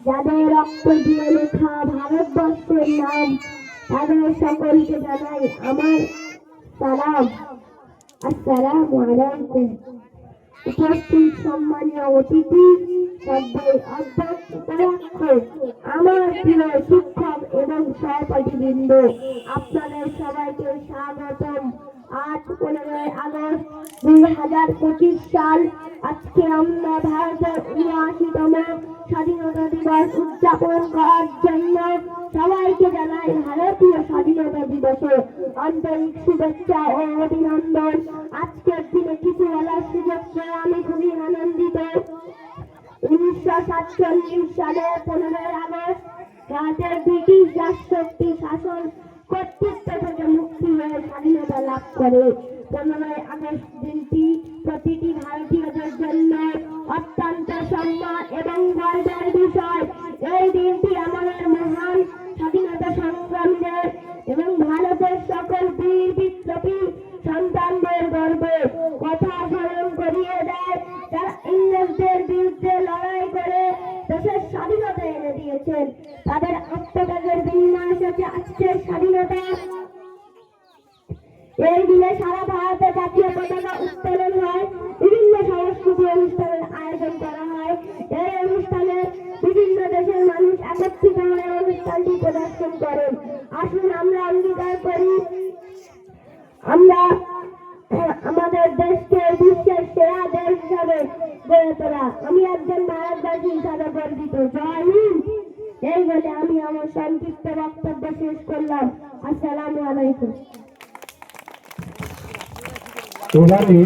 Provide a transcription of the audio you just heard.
যাদের রক্ত দিয়ে লেখা ভারতবর্ষের নাম তাদের সকলকে জানাই আমার সালাম। আসসালামু আলাইকুম। উপস্থিত সম্মানীয় অতিথি, আমার প্রিয় শিক্ষক এবং সহপাঠীবৃন্দ, আপনাদের সবাইকে স্বাগতম। আজ 15 আগস্ট 2025 সাল। আজকে আমরা ভারতের 79তম স্বাধীনতা দিবস উদযাপন করার জন্য সবাইকে জানাই ভারতীয় স্বাধীনতা দিবসের আন্তরিক শুভেচ্ছা ও অভিনন্দন। আজকের দিনে কিছু বলার সুযোগ পেয়ে আমি খুবই আনন্দিত। 1947 সালের 15 আগস্ট ভারতের ব্রিটিশ রাজশক্তি শাসন কর্তৃত্ব থেকে মুক্তি হয়ে স্বাধীনতা লাভ করে। 15 আগস্ট দিনটি প্রতিটি ভারতীয়দের জন্য অত্যন্ত সম্মান এবং গর্বের বিষয়। এই দিনটি আমাদের মহান স্বাধীনতা সংগ্রামীদের এবং ভারতের সকল বীর বিপ্লবী সন্তানদের গর্বের কথা স্মরণ করিয়ে দেয়, যারা ইংরেজদের বিরুদ্ধে লড়াই করে দেশের স্বাধীনতা এনে দিয়েছেন। তাদের আত্মত্যাগের বিনিময়ে এসেছে আজকের স্বাধীনতা। এই দিনে সারা ভারতে জাতীয় পতাকা উত্তোলন হয়, বিভিন্ন সাংস্কৃতিক অনুষ্ঠানের আয়োজন করা হয়। এই অনুষ্ঠানে বিভিন্ন দেশের মানুষ একত্রিত হয়ে অনুষ্ঠানটি প্রদর্শন করেন। আসুন আমরা অঙ্গীকার করি আমরা আমাদের দেশকে বিশ্বের সেরা দেশ হিসাবে গড়ে তোলা। আমি একজন ভারতবাসী হিসাবে গর্বিত। জয় হিন্দ। এই বলে আমি আমার সংক্ষিপ্ত বক্তব্য শেষ করলাম। আসসালামু আলাইকুম। এবারে